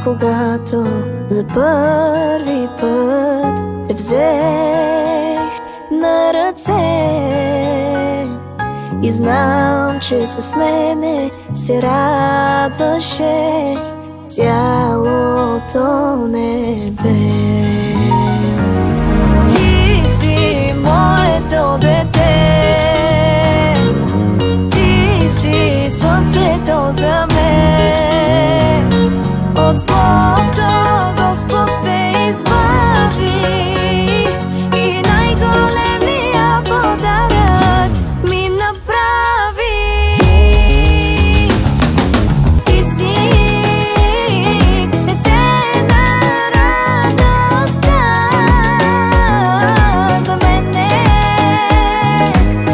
когато за първи път те взех на ръце. И знам, че с мене се радваше цялото небе. Ти си моето дете, ти си слънцето за мен. От злото Господ те избави и най-големия подарък ми направи. Ти си дете на радостта за мене.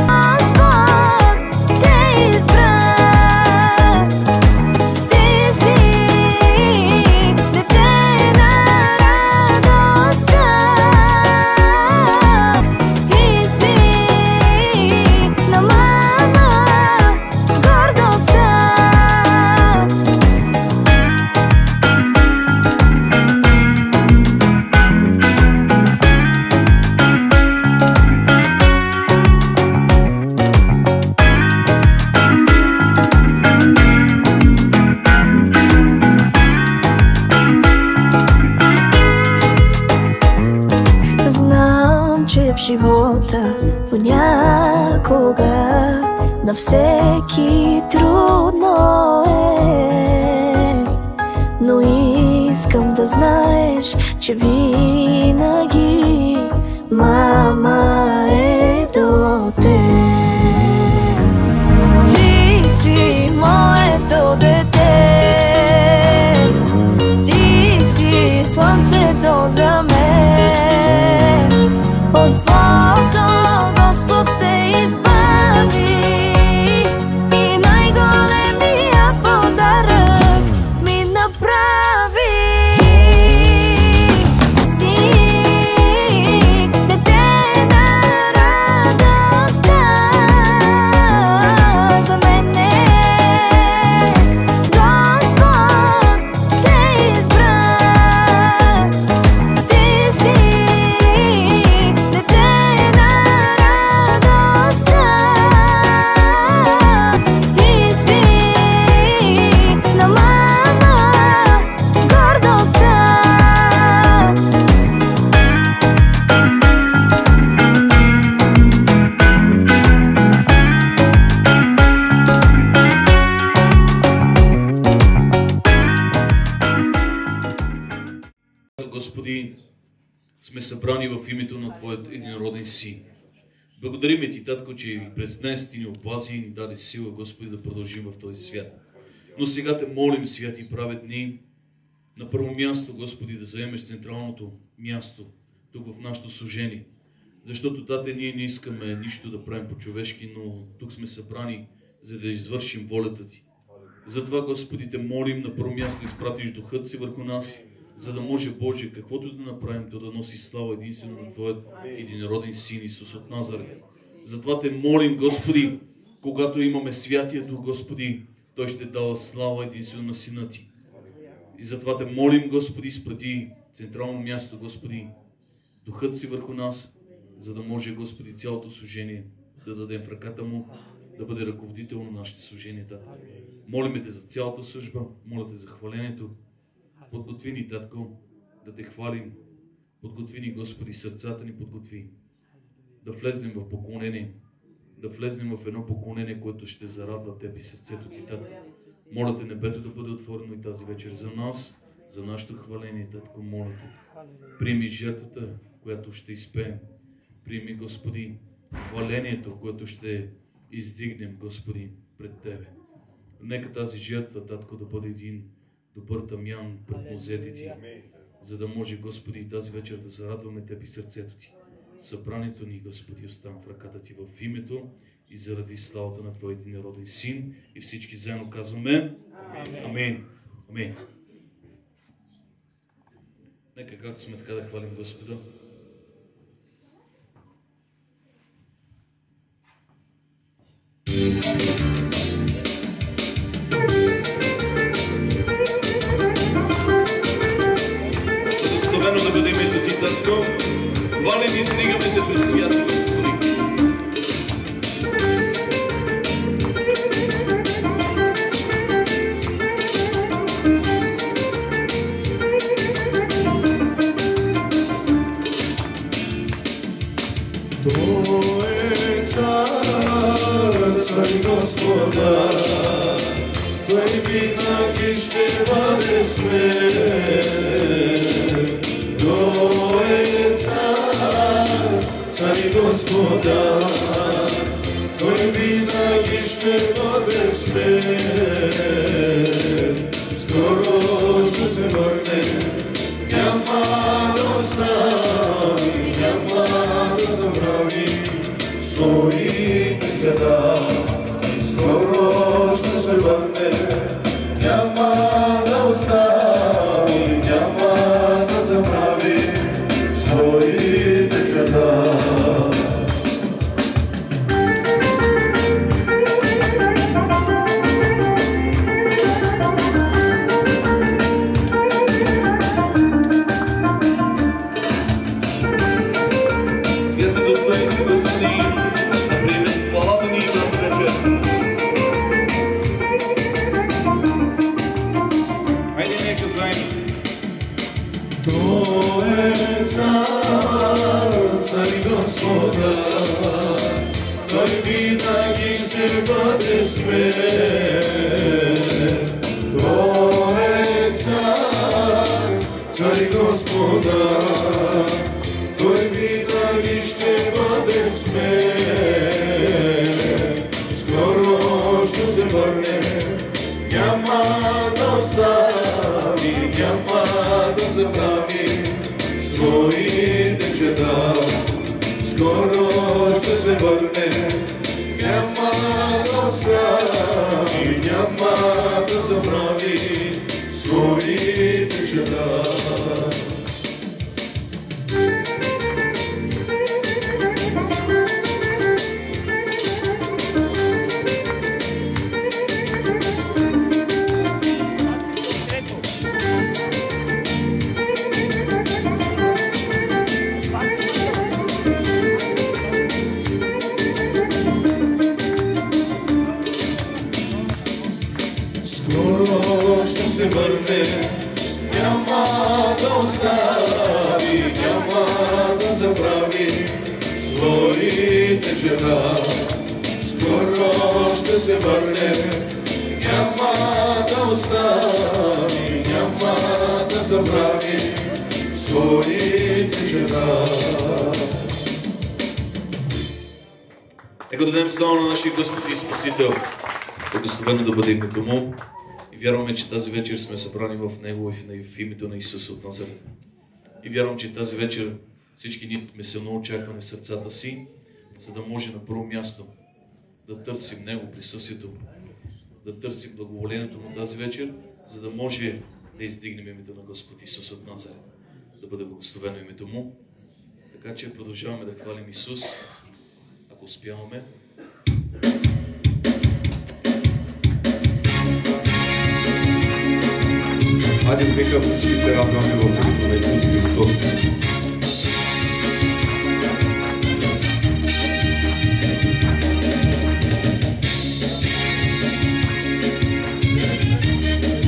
Господ те избра. Ти си дете на радостта. Ти си на мама гордостта. Знам, че в живота понякога на всеки трудно е, но искам да знаеш, че винаги мама е до теб. Ти си моето дете, ти си слънцето за мен. От злото Господ те избави и най-големия подарък ми направи. Си дете на радостта за мене. Господ те избра. Ти си дете на радостта. Ти си на мама гордостта. Господи, сме събрани в името на Твоят единороден Син. Благодариме Ти, Татко, че и през днес Ти ни опази и ни даде сила, Господи, да продължим в този свят. Но сега Те молим, святи и праведни, на първо място, Господи, да заемеш централното място тук в нашето служение. Защото, Тате, ние не искаме нищо да правим по-човешки, но тук сме събрани, за да извършим волята Ти. Затова, Господи, Те молим на първо място да изпратиш Духът Си върху нас, за да може, Боже, каквото да направим, то да носи слава единствено на Твоят единороден Син Исус от Назарет. Затова Те молим, Господи, когато имаме Святия Дух, Господи, Той ще дава слава единствено на Сина Ти. И затова Те молим, Господи, изпрати централно място, Господи, Духът Си върху нас, за да може, Господи, цялото служение да дадем в ръката Му, да бъде ръководител на нашите служения, Тате. Молиме Те за цялата служба, моля Те за хвалението. Подготви ни, Татко, да Те хвалим. Подготви ни, Господи, сърцата ни подготви. Да влезнем в поклонение. Да влезнем в едно поклонение, което ще зарадва Теб и сърцето Ти, Татко. Моля Те, небето да бъде отворено и тази вечер за нас, за нашето хваление, Татко, моля Те. Приеми жертвата, която ще изпеем. Приеми, Господи, хвалението, което ще издигнем, Господи, пред Тебе. Нека тази жертва, Татко, да бъде един добър тамян пред нозете Ти, за да може, Господи, тази вечер да зарадваме Теб и сърцето Ти. Събранието ни, Господи, оставам в ръката Ти в името и заради славата на Твоя единороден Син. И всички заедно казваме Амин. Амин. Нека, както сме, така да хвалим Господа. Благословено да бъде името Ти, Татко. Хвалим и издигаме Те през свята, Господи. Той е цар, цар Господа, Той винаги ще бъде с мен. Той е цар, цар Господа, Той винаги ще бъде с мен. Скоро ще се върне, няма да остави, няма да забрави своите деца. Скоро ще се върне, няма да остави, няма да забрави своите деца. Той винаги ще бъде с мен. Той е цар, цар и Господа, Той винаги ще бъде с мен. Скоро ще се върне, няма да остави, няма да забрави своите чеда. Скоро ще се върне, няма да остави, няма да забрави своите чеда. Скоро ще се върне, няма да остави, няма да забрави своите жена. Скоро ще се върне, няма да остави, няма да забрави своите жена. Нека дадем слава на нашия Господ и Спасител. Благословено да бъде името Му. И вярваме, че тази вечер сме събрани в Него и в името на Исус от Назарет. И вярвам, че тази вечер всички ние мислено очакваме в сърцата си, за да може на първо място да търсим Него, присъствието, да търсим благоволението Му тази вечер, за да може да издигнем името на Господ Исус от Назарет. Да бъде благословено името Му. Така че продължаваме да хвалим Исус, ако успяваме. Хайде, нека всички се радваме в името на Исус Христос.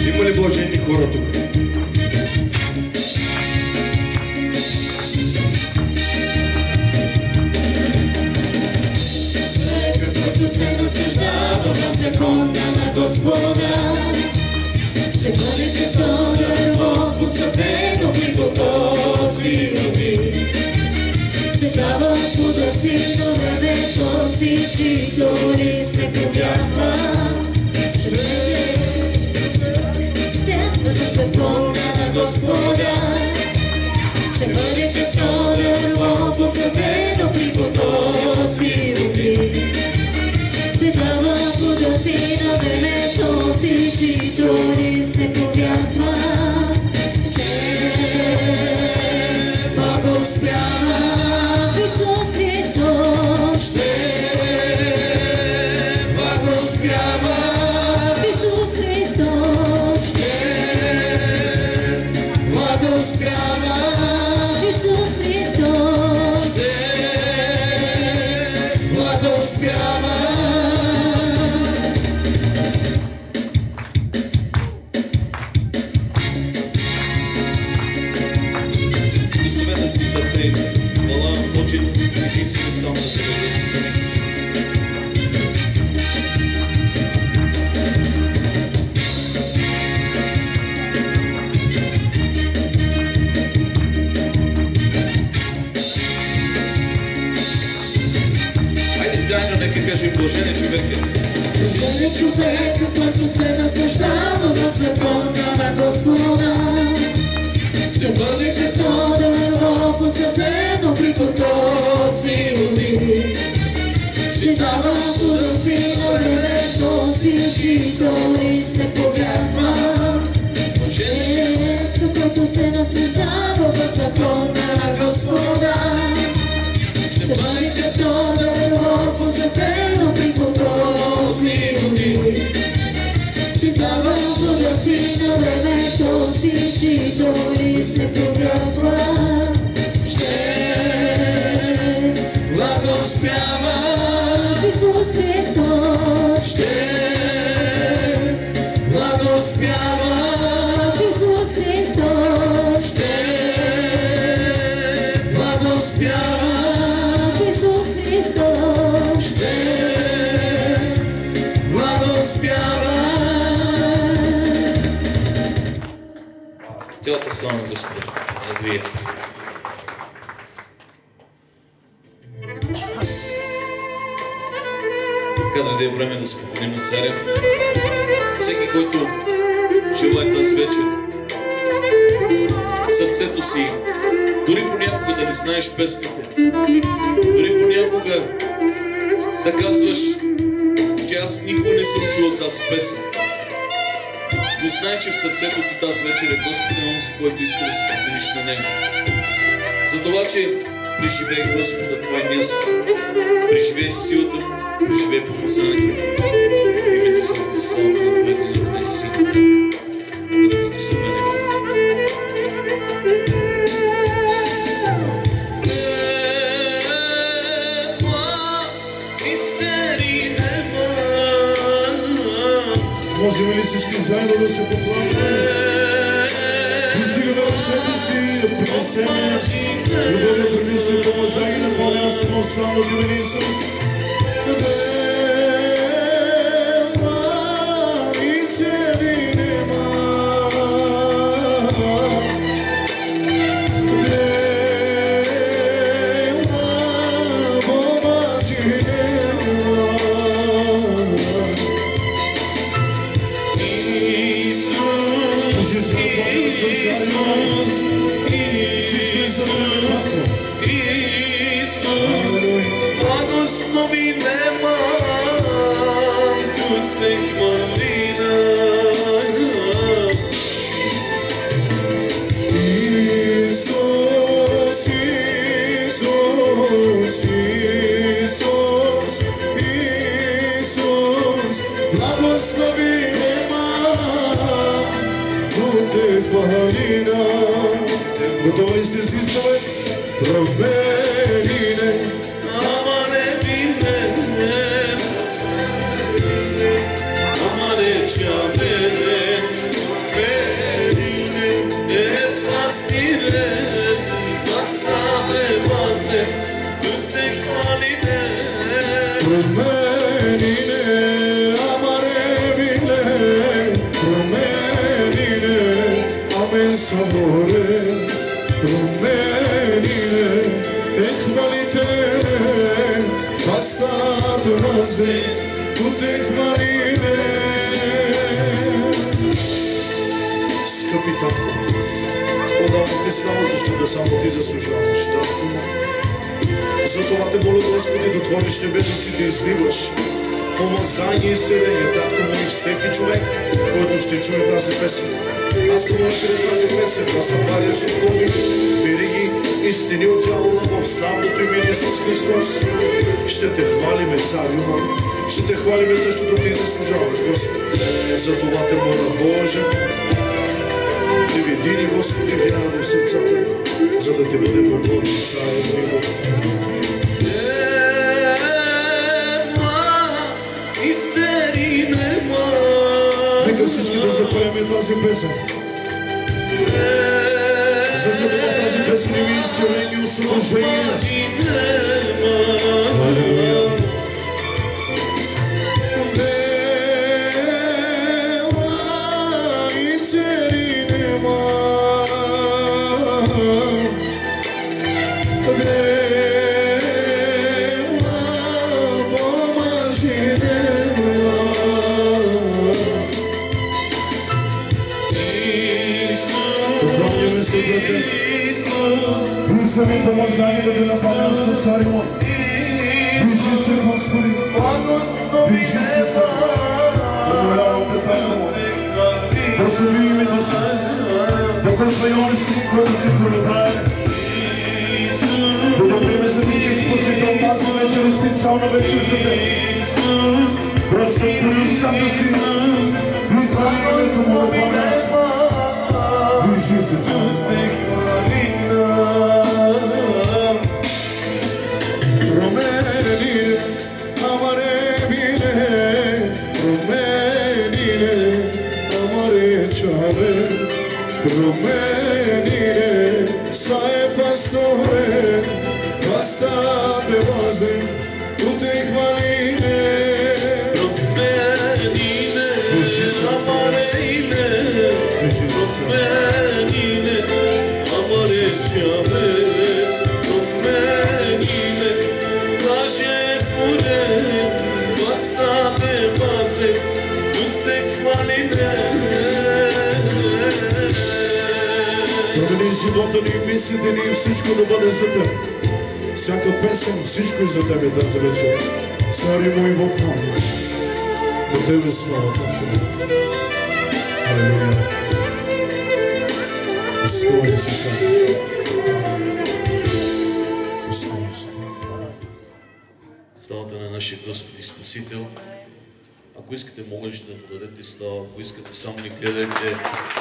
Има ли блаженни хора тук? Като се наслаждава в закона на Господа, ще бъде като дърво посадено при потоци води. Ще дава плода си до времето си, чийто лист не повярва. Ще бъде сетната закона на Господа. Ще бъде като дърво посадено при потоци води. Ще дава плода си на времето си, чийто лист не повярва. Ще благоспява Исус Христос. Ще благоспява Исус Христос. Ще благоспява Ти кажи, блажен е човекът. Блажен е човекът, който се наслаждава в закона на Господа. Ще бъде като дърво посадено при потоци води. Ще дава плода си на времето си, чиито лист не погрява. Човекът, който се наслаждава в закона на Господа. Ще бъде като дърво посадено при потоци води. Ще дава плода си на времето си, чиито лист не погрява. Ще благоспява Исус Христос. Ще благоспява Исус Христос. Ще благоспява Исус Христос. Ще благоспява. Цялата слава на Господа. Алелуя. Така дойде време да се поклоним на Царя. Всеки, който желае тази вечер, сърцето си, дори понякога да не знаеш песните, дори понякога да казваш, че аз никога не съм чул тази песен, но знай, че в сърцето ти тази вечер е Господа онзи, който иска да се поклониш на Него. Затова, че преживей Господа твое място, преживей силата му, преживей помазанието в името Святата слава на Твоя народен Син. Бъде благословен. Можем ли всички заедно да се поклоним? Издигаме ръцете си, да принесем любовта, принесе помазание на това място в славното име на Исус. Готови ли сте с искаме? Промените, ама не мине, ама не чавене, мените, пастире, пастане вазне, тут не хвалине. Промените, ама не мине, промените, амен sabore. Promenile, ehvalite, bastat razde, ut ehvalite. Скъпи татко, отдавам ти слава, защото само ти заслужаваш, татко. Затова те моля, Господи, да отвориш небето си, да изливаш помазание и селение, татко му, и всеки човек, който ще чуе тази песен. Аз се моля чрез тази песен да събаряш окови, вериги, истини от дявола в славното име на Исус Христос. Ще те хвалиме, Царю мой, ще те хвалиме, защото ти заслужаваш, Господи. Затова те моля, Боже, приведи ни, Господи, вяра в сърцата, за да те бъде поклонен, Царю мой. Нека всички да запоеме тази песен. Защото в тази песен има изцеление и освобождение. Алелуя. самі помазані да те нападнат цари мой. Вижи се, Господи, вижи се сега. Умолявам те така мой. Благослови името си. Докосва и он си, който се пролюбрае. Благодариме за Ти, Спасител, тази вечер е специална вечер за Тебе. Просто отвори устата си и хвали името му, Бога. Вижи се сега. Romenile, amare bine, Romenile, amare ceave, Romenile, sai pastore, basta te vaze, tu te hvaline. Romenile, amare bine, Romenile, amare ceave. Промени живота ни, мислите ни и всичко да бъде за Теб. Всяка песен, всичко е за Тебе тази вечер. Цари мой Бог мой, на Тебе слава. Алелуя. Достоен си Цар. Достоен си. Славата на нашия Господ и Спасител. Ако искате, можете да му дадете слава, ако искате, само ни гледайте.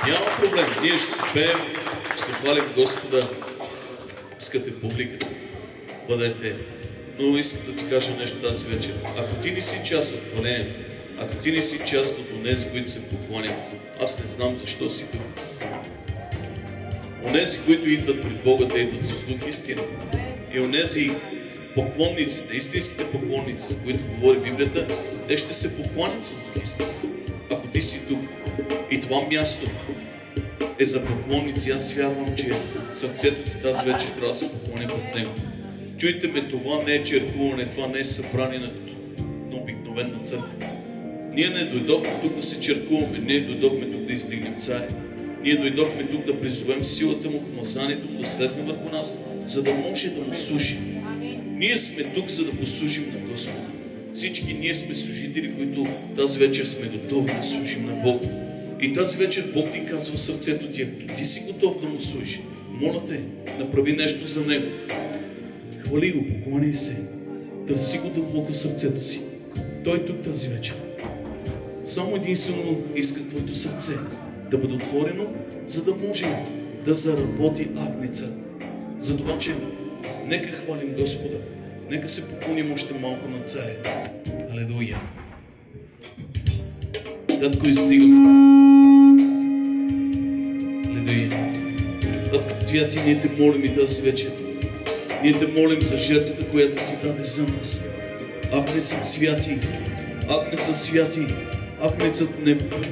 Няма проблем, ние ще се пеем, ще се хвалим Господа. Искате публика, бъдете. Но искам да ти кажа нещо тази вечер. Ако ти не си част от хвалението, ако ти не си част от онези, които се покланят, аз не знам защо си тук. Онези, които идват пред Бога, те идват с дух истина. И онези поклонниците, истинските поклонници, за които говори Библията, те ще се покланят с дух истина. Ако ти си тук и това място е за поклонници, аз вярвам, че сърцето ти тази вечер трябва да се поклони пред Него. Чуйте ме, това не е черкуване, това не е събрание на обикновена църква. Ние не дойдохме тук да се черкуваме, ние дойдохме тук да издигнем царя. Ние дойдохме тук да призовем силата му, помазанието му да слезне върху нас, за да може да му служим. Ние сме тук, за да послужим на Господа. Всички ние сме служители, които тази вечер сме готови да служим на Бог. И тази вечер Бог ти казва в сърцето ти, ако ти си готов да му служиш, моля те, направи нещо за Него. Хвали го, покланяй се, търси го дълбоко в сърцето си. Той е тук тази вечер. Само единствено иска твоето сърце да бъде отворено, за да може да заработи агнеца. За това, че нека хвалим Господа, нека се поклоним още малко на Царя. Алелуя! Татко, издигаме. Алелуя! Татко, Твоя ти, ние те молим и тази вечер. Ние те молим за жертвата, която ти даде за нас. Агнецът святи, агнецът святи, агнецът,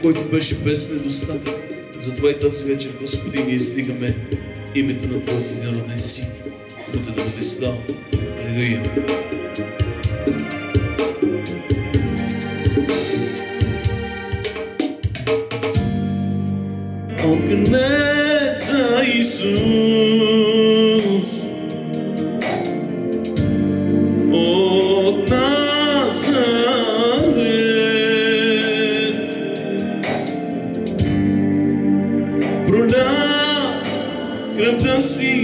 който беше без недостатък. Затова и тази вечер, Господи, ние издигаме името на Твоето народен Син. Който да бъде слава. Алелуя! Агнеца Исус от Назарет проля кръвта си,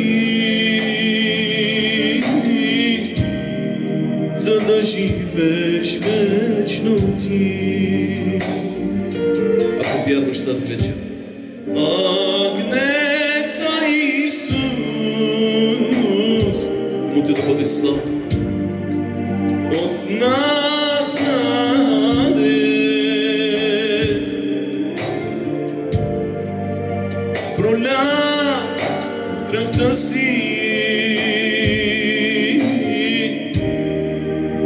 за да живееш вечно ти. Ако вярваш тази вечер, Агнеца Исус, му те да бъде слава от Назарет проля кръвта си,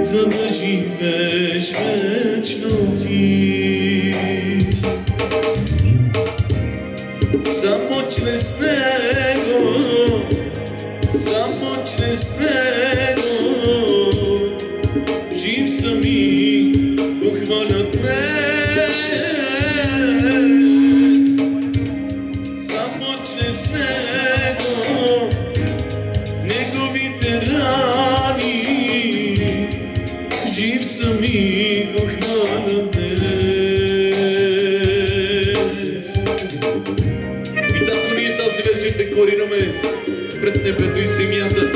за да живееш вечно ти. Само чрез Него, само чрез Него, жив съм и го хваля днес. Само чрез Него, декларираме пред небето и земята,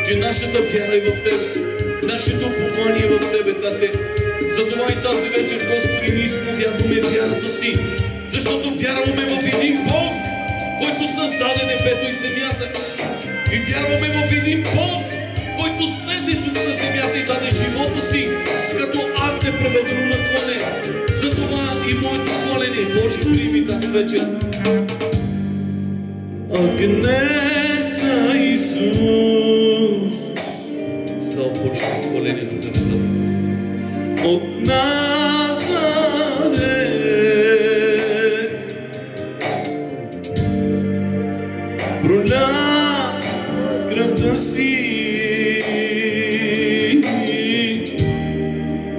че нашата вяра е в Тебе, нашето упование е в Тебе, Тате. Затова и тази вечер, Господи, ние изповядваме вярата си, защото вярваме в един Бог, който създаде небето и земята. И вярваме в един Бог, който слезе тук на земята и даде живота си, като акт непреведено на клане. Затова и моето хвалене, Боже, прими тази вечер. Агнеца Исус, става почва хвалението да бъде от Назарет, проля кръвта си,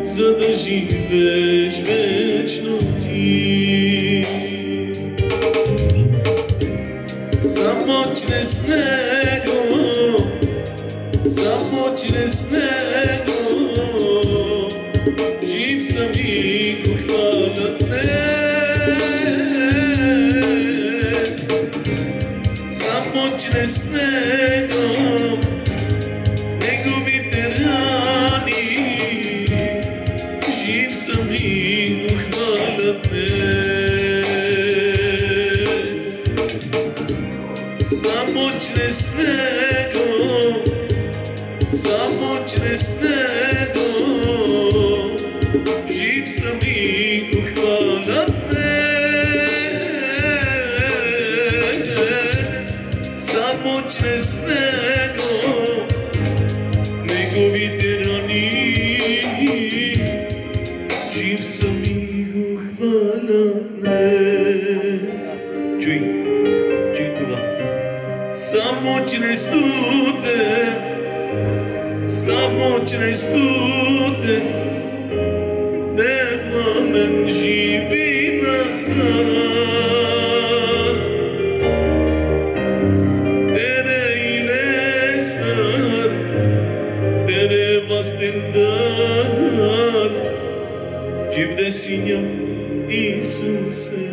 за да живееш вечно ти. Само чрез Него, само чрез Него, жив съм и го хваля днес. Само чрез Него, Неговите рани, жив съм и го хваля днес. Само чрез Него, само чрез Него, жив съм и го хваля днес. Само чрез Него, Неговите рани, жив съм и го хваля днес. Чуй това. Само чрез Туте, само чрез Туте, не пламен живи насър. Тере илесър, Тере вастендар, живде синя Исусе.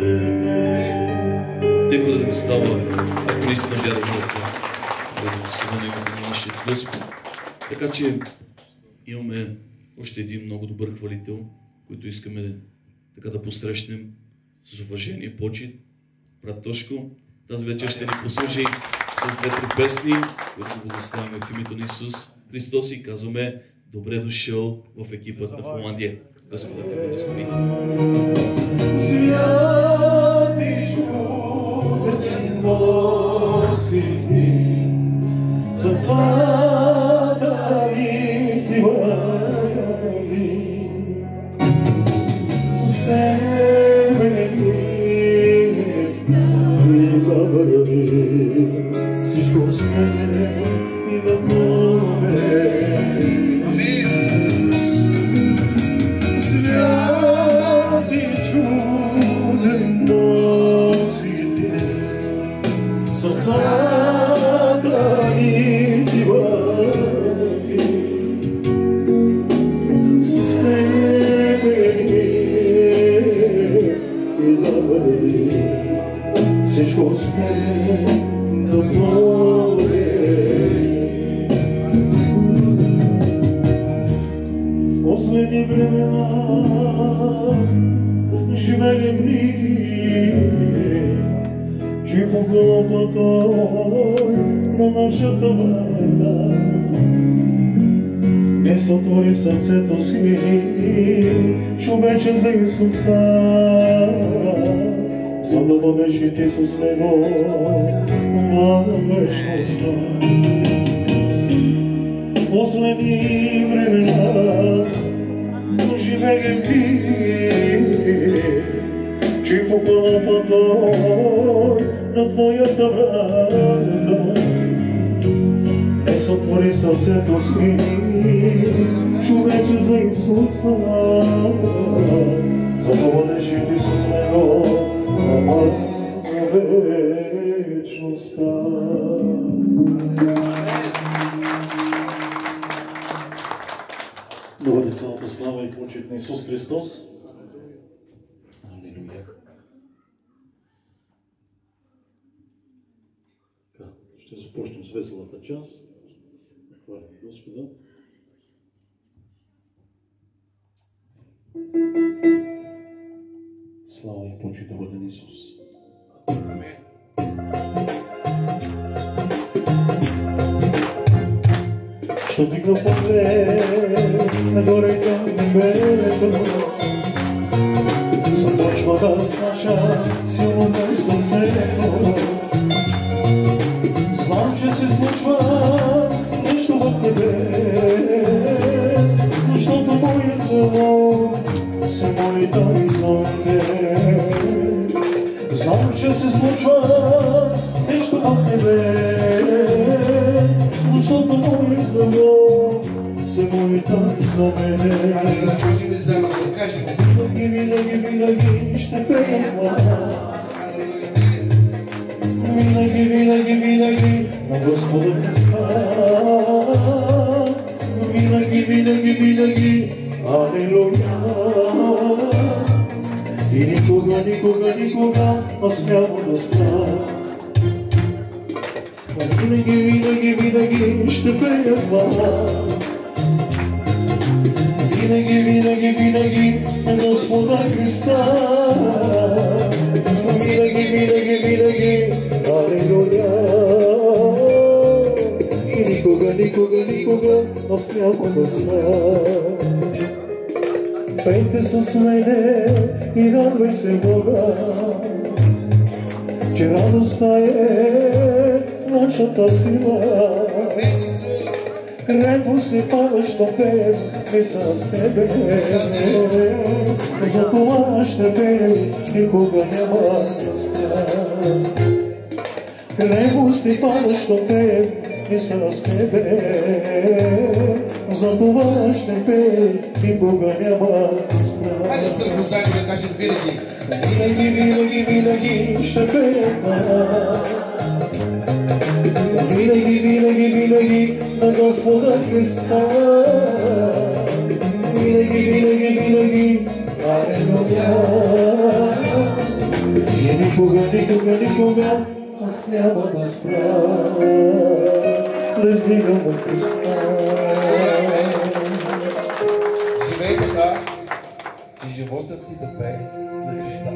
Нека да ми става, ако наистина вярваш в това, да се Него на нашия Господ. Така че имаме още един много добър хвалител, който искаме така да посрещнем с уважение и почит. Брат Тошко, тази вечер ще ни послужи с две-три песни, които благославяме в името на Исус Христос и казваме добре дошъл в екипът на Холандия. Господа те благослови. Святи чуден Бог си ти, сърцата ни ти върви. С тебе ни да върви, всичко с тебе и да мове. Святи чуден Бог си ти, сърцата ни ти върви. С тебе и да върви, всичко с тебе да мове. Последни времена живеем ние, чуй по главата на нашата врата. Не сътвори сърцето си, човече за Исуса, за да бъдеш и ти с Него на вечността. Последни времена живеем ние, чуй по главата на твоята врата. Не сътвори сърцето си, човече за Исуса, за да бъдеш и ти с Него за вечността. Да бъде цялата слава и почит на Исус Христос. Алелуя. Ще започнем с веселата част. Хвалим Господа. Слава и почит да бъде на Исус. Що дигна поглед нагоре към небето, започва да скача силно мое сърцето. Знам, че се случва нещо в небе, защото моят живот се моли да изойде. Знам, че се случва нещо в небе, защото моят живот се моли да изойде. Винаги ще пея винаги на Господа Христа. Винаги, алелуя. И никога аз няма да спра. Винаги ще пея хвала. Винаги на Господа Христа. Винаги, алелуя. И никога аз няма да спра. Пейте с мене и радвай се Бога, че радостта е нашата сила. Крепост не падаш на пеем, не с тебе. Затова ще пеем, никога няма да спра. Крепост не падаш на пеем, не с тебе. Затова ще пеем, никога няма да спра. Хайде църкво заедно да кажем винаги. Винаги ще пеем. Винаги на Господа Христа. Винаги, алелуя. И никога аз няма да спра да издигам от Христа. Живей така, че животът ти да пее за Христа.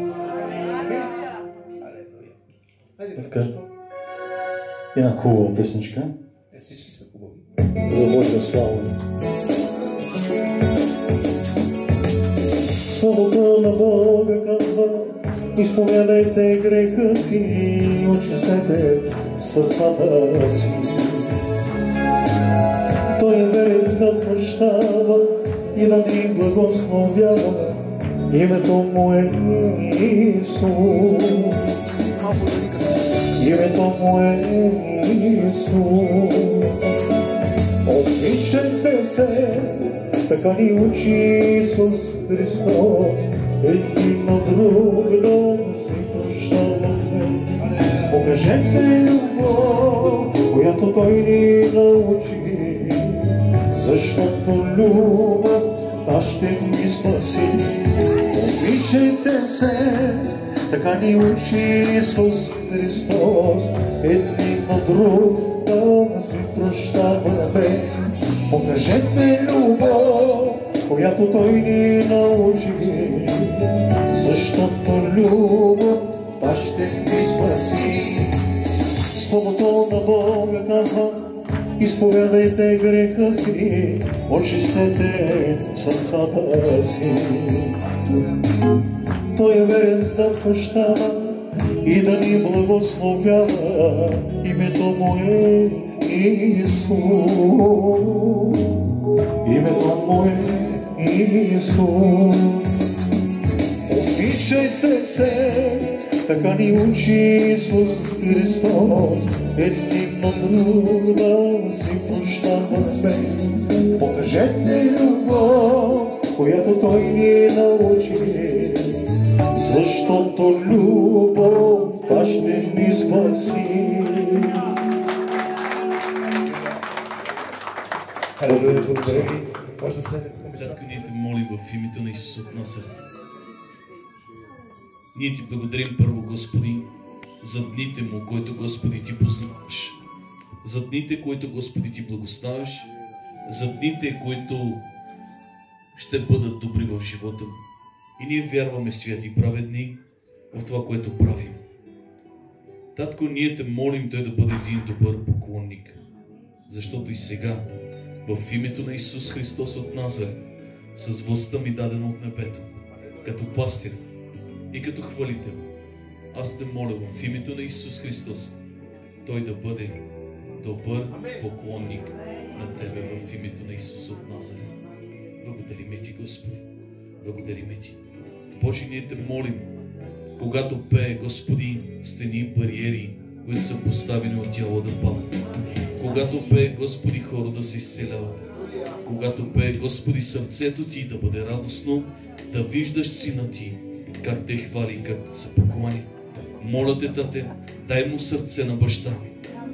Алелуя. Хайде, Така. Една хубава песничка. всички са хубави. За Божия слава. Словото на Бога казва: изповядайте греха си, очистете сърцата си. Той е верен да прощава и да ни благословява. Името му е Исус. Името му е Исус. Обичайте се, така ни учи Исус Христос. Един на друг да си прощаваме. Покажете любов, която Той ни научи, защото любов та ще ни спаси. Обичайте се, така ни учи Исус Христос. Един на друг да си прощаваме. Покажете любов, която Той ни научи, защото любов та ще ни спаси. Словото на Бога казва: изповядайте греха си, очистете сърцата си. Той е верен да прощава и да ни благословява. Името му е Исус. Името му е Исус. Обичайте се, така ни учи Исус Христос. Един на друг да си прощаваме. Покажете любов, която Той ни научи, защото любовта ще ни спаси. Алелуя, благодаря ви. Може да седнете на местата. Татко, ние те молим в името на Исус от Назарет. Ние ти благодарим първо, Господи, за дните му, който, Господи, ти познаваш. за дните, които Господи Ти благославиш, за дните, които ще бъдат добри в живота му. И ние вярваме, святи и праведни, в това, което правим. Татко, ние те молим Той да бъде един добър поклонник, защото и сега, в името на Исус Христос от Назарет, с властта ми дадена от небето, като пастир и като хвалител, аз те моля в името на Исус Христос, Той да бъде добър поклонник на Тебе в името на Исус от Назарет. Благодариме Ти, Господи. Благодариме Ти. Боже, ние те молим, когато пее, Господи, стени и бариери, които са поставени от дявола да падат. Когато пее, Господи, хора да се изцеляват. Когато пее, Господи, сърцето Ти да бъде радостно, да виждаш Сина Ти, как те хвали и как се поклони. Моля те, Тате, дай му сърце на баща.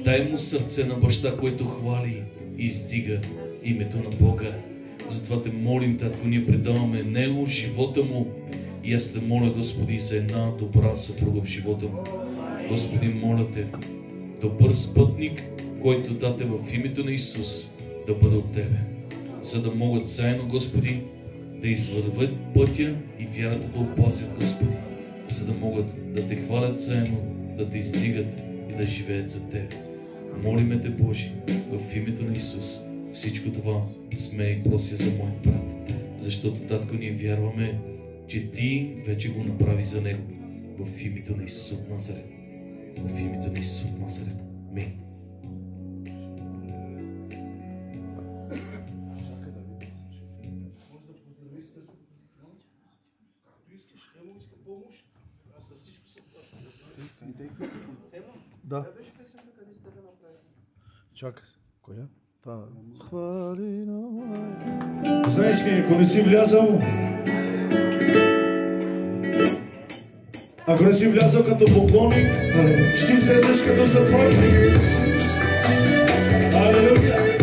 Дай му сърце на баща, което хвали и издига името на Бога. Затова те молим, Татко, ние предаваме него, живота му. И аз те моля, Господи, за една добра съпруга в живота му. Господи, моля те, добър спътник, който Тате в името на Исус да бъде от Тебе. За да могат заедно, Господи, да извървят пътя и вярата да опазят, Господи. За да могат да те хвалят заедно, да те издигат и да живеят за Тебе. Молиме те, Божи, в името на Исус. Всичко това сме и прося за моят брат. Защото, Татко, ние вярваме, че Ти вече го направи за него. В името на Исус от Назарет. В името на Исус от Назарет. Амин. Да. Чакай се. Коя? Та. Хвали на... Знаеш ли, ако не си влязал, ако не си влязал като поклонник, ще излезеш като затворник. Алелуя!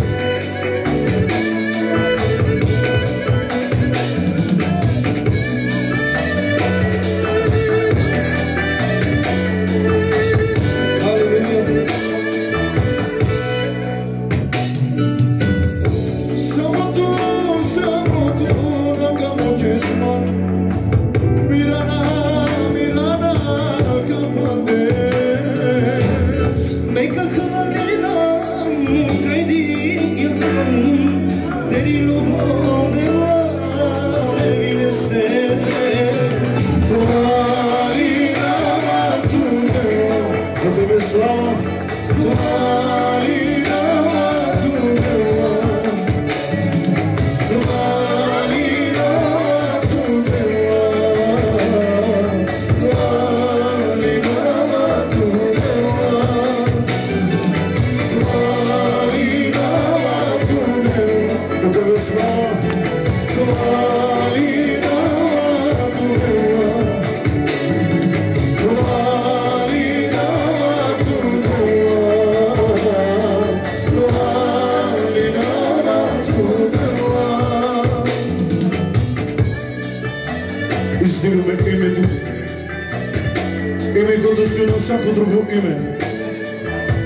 Всяко друго име.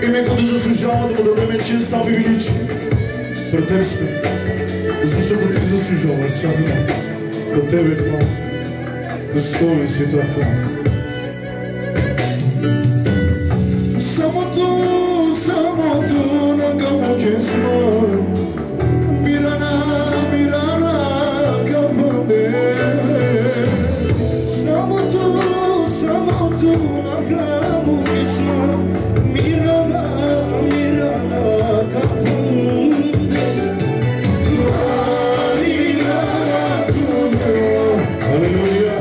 Име, което заслужава да му дадем чест, слава и величие. Пред Тебе сме, защото Ти заслужаваш всяко ден. Пред Тебе хвала. Достоен си да хвала. Самото на гамаке сме. Мирана капане. Самото на гамаке сме. Мирана капане. Алелуя.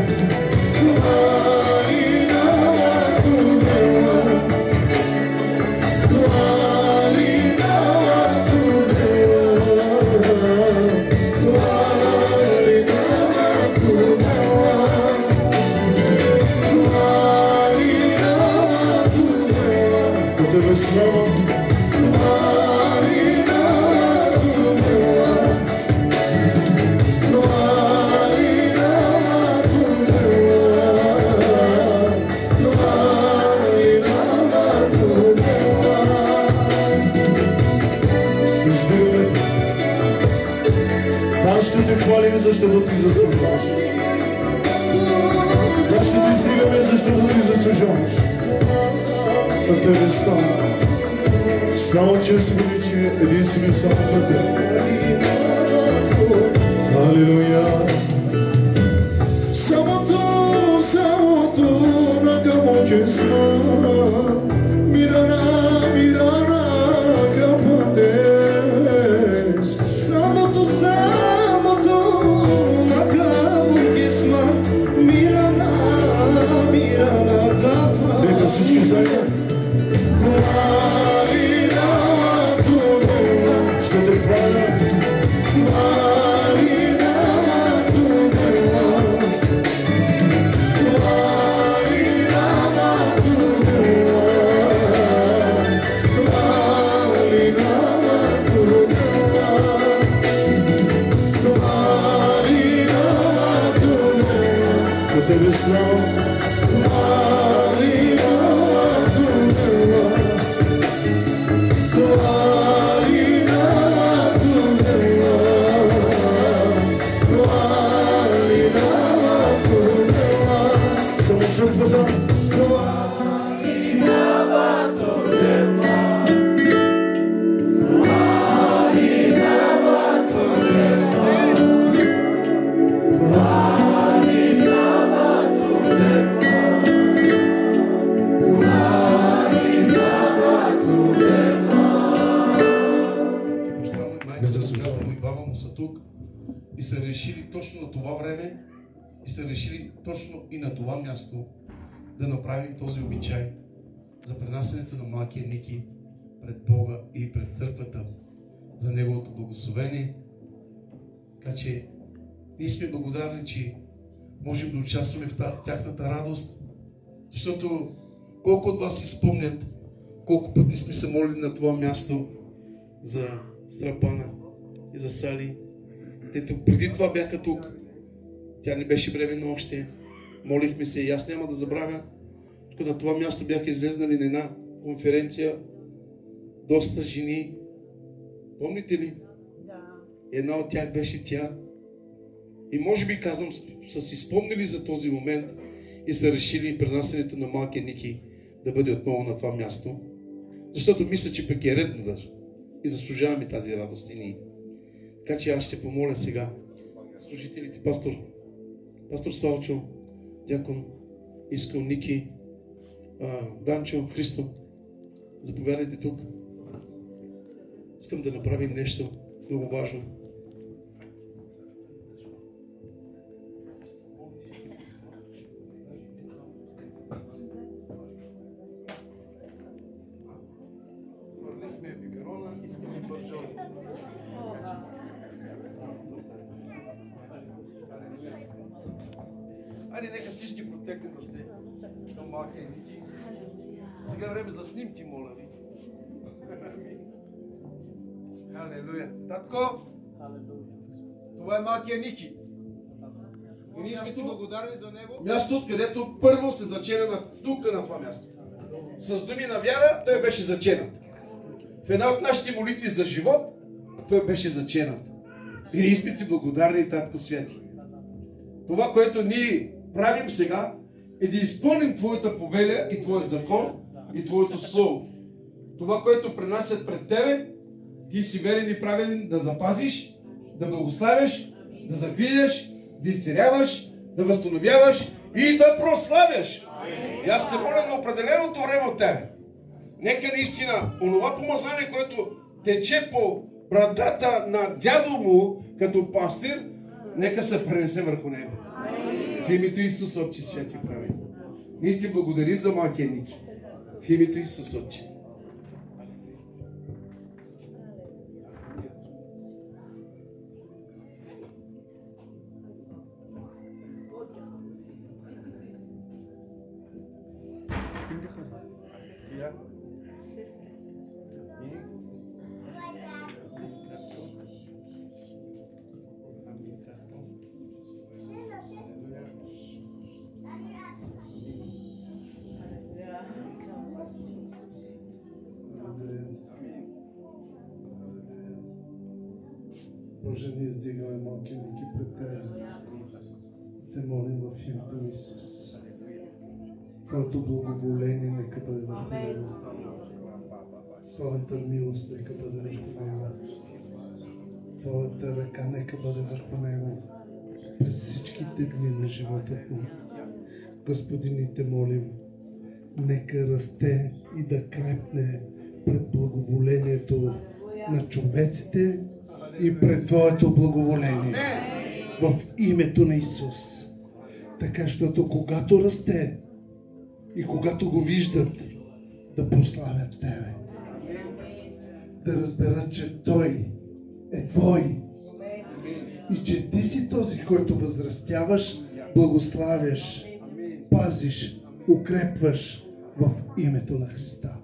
защото ти заслужаваш. Да, ще ти стигаме, защото ти заслужаваш. На тебе става. Само чрез величие, единствено само на тебе. Алилуя. Самото на камокесма, Мирана кападес. Самото на камокесма, Мирана кападес. Нека всички заедно. Ще те хваля. Тебе слава, само жертвата. И са решили точно на това време и са решили точно и на това място да направим този обичай за пренасенето на малкия Ники пред Бога и пред църквата за Неговото благословение. Така че ние сме благодарни, че можем да участваме в тяхната радост, защото колко от вас си спомнят колко пъти сме се молили на това място за Страпана и за Сали. Те преди това бяха тук. Тя не беше бременна още. Молихме се и аз няма да забравя. Тук на това място бяха излезнали на една конференция доста жени. Помните ли? Да. Една от тях беше тя. И може би, казвам, са си спомнили за този момент и са решили пренасенето на малкия Ники да бъде отново на това място. Защото мисля, че пък е редно даже. И заслужаваме тази радост и ние. Така че аз ще помоля сега служителите, пастор Салчо, дякон Искал, Ники, Данчо, Христо, заповядайте тук. Искам да направим нещо много важно. Айде, нека всички протегнем ръце към малкия Ники. Сега време за снимки, моля ви. Алелуя. Татко, това е малкия Ники. И ние сме ти благодарни за него. Място, откъдето първо се зачена тук на това място. С думи на вяра той беше заченат. В една от нашите молитви за живот той беше заченат. И ние сме ти благодарни, Татко Святи. Това, което ние правим сега, е да изпълним Твоята повеля и Твоят закон и Твоето слово. Това, което пренасят пред Тебе, Ти си верен и праведен да запазиш, да благославяш, да завидяш, да изцеляваш, да възстановяваш и да прославяш. И аз те моля на определеното време от Тебе. Нека наистина онова помазание, което тече по брадата на дядо му като пастир, нека се пренесе върху него. В името Исус, Отче Святи прави. Ние ти благодарим за малкия Ники. В името Исус, Отче. Боже, ние издигаме малки Ники пред Тебе. Те молим в името на Исус. Твоето благоволение нека бъде върху него. Твоята милост нека бъде върху него. Твоята ръка нека бъде върху него през всичките дни на живота му. Господи, ни те молим, нека расте и да крепне пред благоволението на човеците и пред Твоето благоволение. В името на Исус. Така, защото когато расте и когато го виждат, да прославят Тебе. Да разберат, че Той е Твой. И че Ти си този, който възрастяваш, благославяш, пазиш, укрепваш в името на Христа.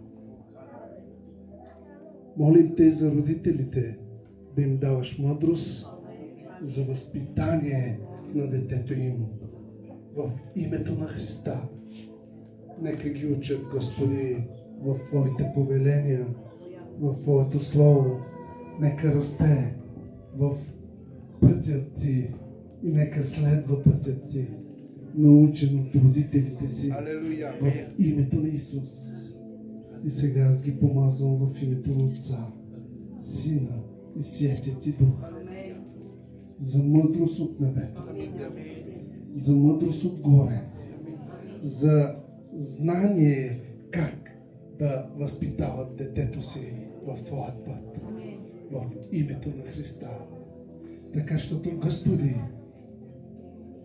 Молим Те за родителите, да им даваш мъдрост за възпитание на детето им. В името на Христа. Нека ги учат, Господи, в Твоите повеления, в Твоето Слово. Нека расте в пътят Ти и нека следва пътят Ти, научен от родителите си. В името на Исус. И сега аз ги помазвам в името на Отца, Сина и Святия Ти Дух. За мъдрост от небето, за мъдрост отгоре, за знание как да възпитават детето си в Твоят път, в името на Христа. Така, защото, Господи,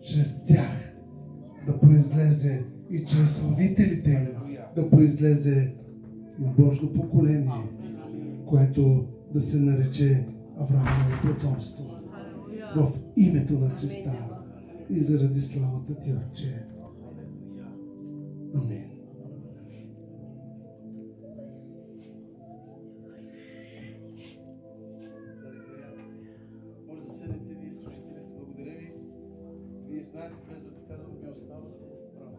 чрез тях да произлезе и чрез родителите им да произлезе на Божно поколение, което да се нарече Авраамово потомство. В името на Христа и заради славата Ти, Отче. Амин. Може да седнете вие, служителите. Благодаря ви. Вие знаете, без да ви казвам, ми остава право.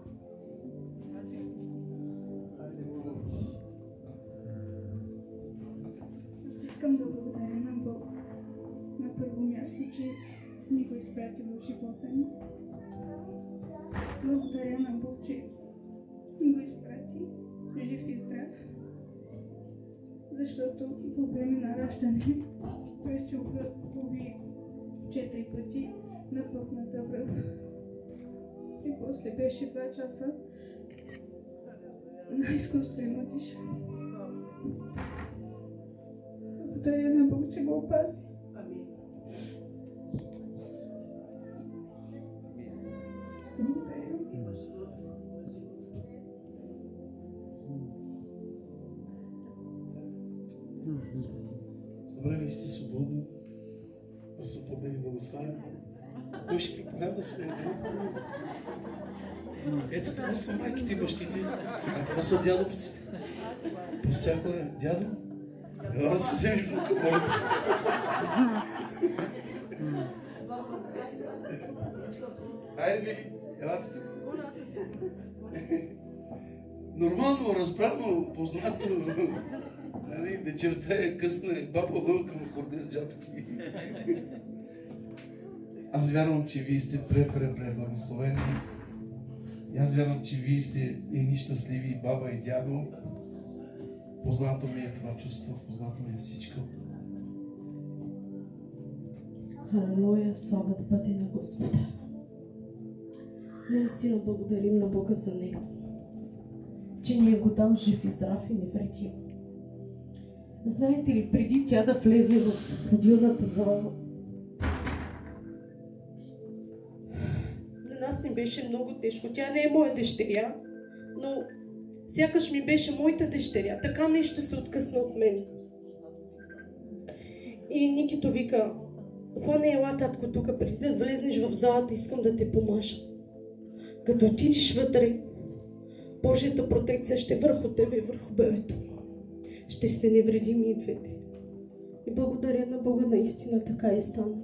Хайде, благодаря. Аз искам да благодаря на Бог на първо място, че ни го изпрати в живота ни. Благодаря на Бог, че ни го изпрати жив и здрав. Защото по време на раждане той се появи 4 пъти на пътната връв. И после беше 2 часа на изкуствено дишане. Благодаря на Бог, че го опази. Добре, вие сте свободни. Господ да ви благославя. Кой ще проповяда с мен? Ето това са майките и бащите, а това са дядовците. По всяко време. Дядо, ела да се вземеш по каболите. Хайде, Били, елате тук. Нормално, разбрано, познато. Нали, вечерта е късна, баба лъвка в хорде с джатки. Аз вярвам, че вие сте благословени. Аз вярвам, че вие сте едни щастливи баба и дядо. Познато ми е това чувство, познато ми е всичко. Халелуя, слава да бъде на Господа. Наистина благодарим на Бога за Него, че ни е го дал жив и здрав и невредим. Знаете ли, преди тя да влезе в родилната зала, на нас ни беше много тежко. Тя не е моя дъщеря, но сякаш ми беше моята дъщеря. Така нещо се откъсна от мен. И Никито вика: хване, ела, татко, тук, преди да влезнеш в залата, искам да те помажа. Като отидеш вътре, Божията протекция ще върху тебе и върху бебето. Ще сте невредими и двете. И благодаря на Бога, наистина така и стана.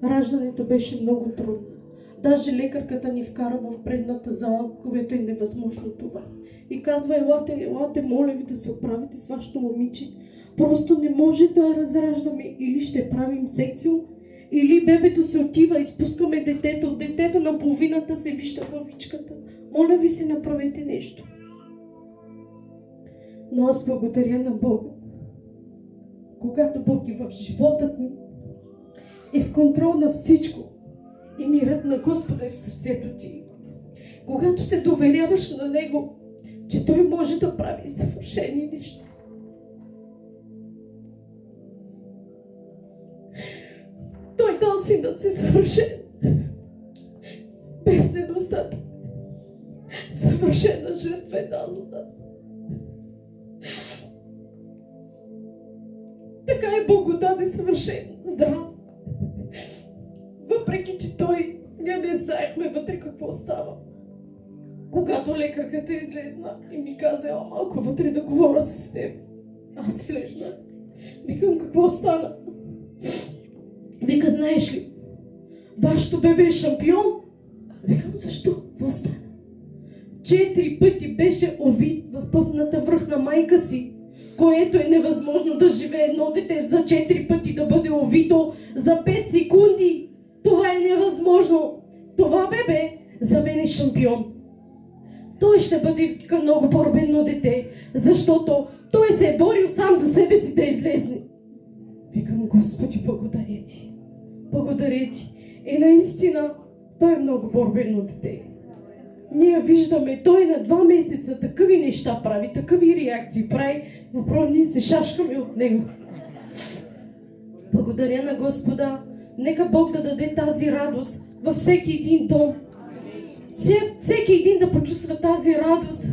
Раждането беше много трудно. Даже лекарката ни вкара в предната зала, което е невъзможно това. И казва: елате, моля ви да се оправите с вашето момиче. Просто не може да я разраждаме, или ще правим секцио, Или бебето се отива, изпускаме детето, от детето на половината се вижда главичката. Моля ви се, направете нещо. Но аз благодаря на Бога. Когато Бог е в живота ми, е в контрол на всичко и мирът на Господа е в сърцето ти. Когато се доверяваш на Него, че Той може да прави съвършени неща. Той дал синът си съвършен, без недостатък. Съвършена жертва е дал за нас. Така и Бог го даде съвършен, здрав. Въпреки, че ние не знаехме вътре какво става. Когато лекарката излезна и ми каза, малко вътре да говоря с теб. Аз влезнах. Викам, какво стана? Вика, знаеш ли, вашето бебе е шампион? Викам, защо? Какво стана? 4 пъти беше овит в пъпната връх на майка си, което е невъзможно да живее едно дете за 4 пъти да бъде овито за 5 секунди. Това е невъзможно. Това бебе за мен е шампион. Той ще бъде много борбено дете, защото той се е борил сам за себе си да излезне. Викам, Господи, благодаря ти. Благодаря ти. И наистина, той е много борбено дете. Ние виждаме, той на 2 месеца такъви неща прави, такъви реакции прави, направо ние се шашкаме от него. Благодаря на Господа. Нека Бог да даде тази радост във всеки един дом. Всеки един да почувства тази радост.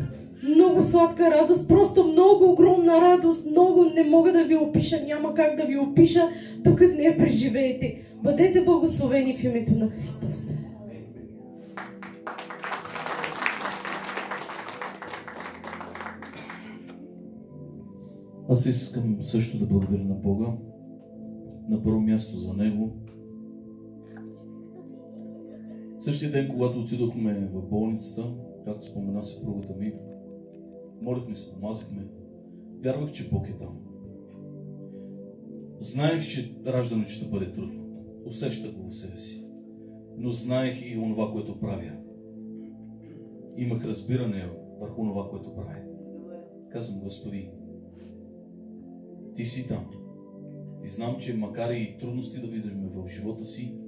Много сладка радост, просто много огромна радост. Много не мога да ви опиша, няма как да ви опиша, докато не я преживеете. Бъдете благословени в името на Христос. Аз искам също да благодаря на Бога. На първо място за Него. Същия ден, когато отидохме в болницата, както спомена съпругата ми, молихме се, помазахме, вярвах, че Бог е там. Знаех, че раждането ще бъде трудно. Усещах го в себе си. Но знаех и онова, което правя. Имах разбиране върху онова, което правя. Казвам, Господи, Ти си там. И знам, че макар и трудности да видим в живота си,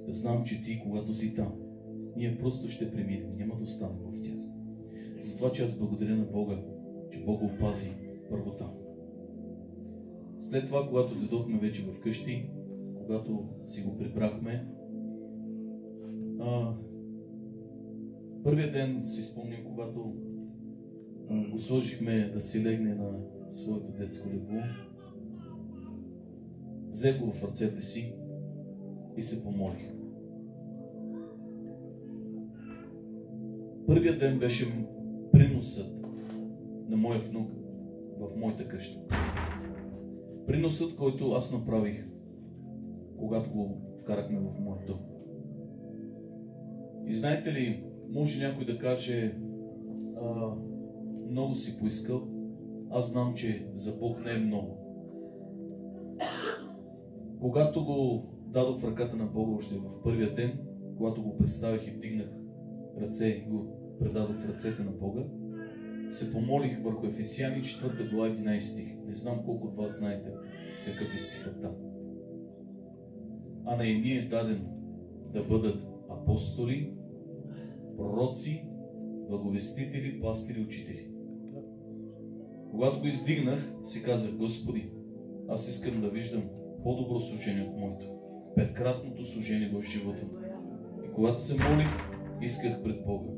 знам, че Ти, когато си там, ние просто ще преминем, няма да останем в тях. Затова, че аз благодаря на Бога, че Бог го опази първо там. След това, когато дойдохме вече вкъщи, когато си го прибрахме, първият ден си спомням, когато го сложихме да си легне на своето детско легло, взех го в ръцете си и се помолих. Първият ден беше приносът на моя внук в моята къща. Приносът, който аз направих, когато го вкарахме в моят дом. И знаете ли, може някой да каже, много си поискал, аз знам, че за Бог не е много. Когато го дадох в ръката на Бога още в първия ден, когато го представих и вдигнах ръце и го предадох в ръцете на Бога, се помолих върху Ефесяни 4 глава 11 стих. Не знам колко от вас знаете какъв е стихът там. А на едни е дадено да бъдат апостоли, пророци, благовестители, пастири, учители. Когато го издигнах, си казах, Господи, аз искам да виждам по-добро служение от моето. 5-кратното служение в живота ми. И когато се молих, исках пред Бога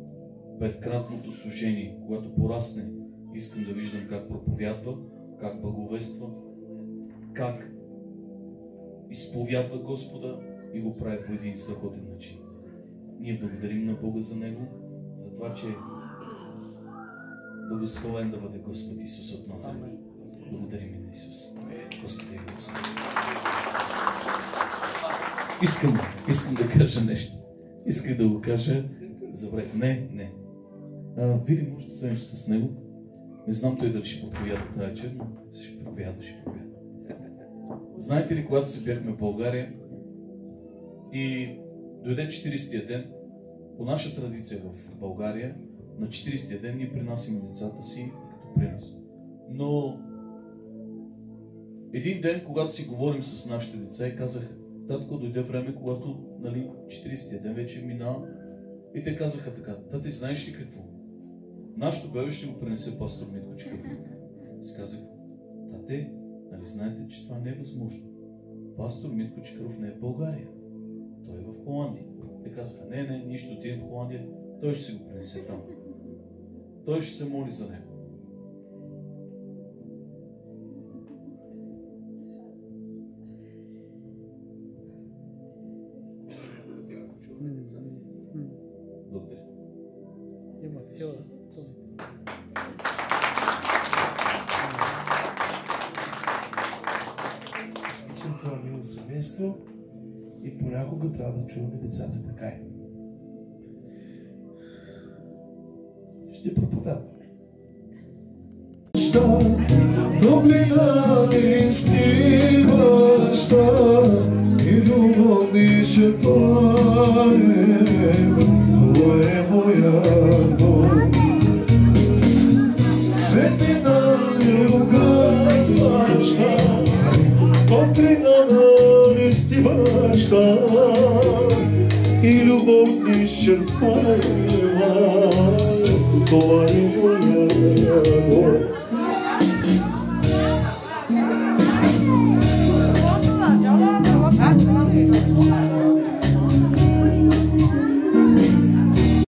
5-кратното служение. Когато порасне, искам да виждам как проповядва, как благовества, как изповядва Господа и го прави по един страхотен начин. Ние благодарим на Бога за Него, за това, че благословен да бъде Господ Исус от Назарет. Благодарим и на Исус. Господи, благослови. Искам да кажа нещо. Исках да го кажа. Забравих. Не. Вили, може да седнеш с него. Не знам той дали ще проповяда тази вечер, но ще проповяда. Знаете ли, когато се бяхме в България, И дойде 40-тия ден. По наша традиция в България, на 40-тия ден ние принасяме децата си като принос. Но един ден, когато си говорим с нашите деца и казах, татко, дойде време, когато 40-тия ден вече минава. И те казаха така, тате, знаеш ли какво? Нашето бебе ще го пренесе пастор Митко Чикъров. Аз казах, тате, нали знаете, че това не е възможно. Пастор Митко Чикъров не е в България. Той е в Холандия. Те казаха, не, ние ще отидем в Холандия, той ще се го пренесе там. Той ще се моли за него. Благодаря. Обичам това мило семейство и понякога трябва да чуваме децата така е. Ще проповядваме. Топлина ми стиваща и любов ми шепае, това е моя дом. Светлина ми угасваща, топлина ми стиваща и любов ми шепае, това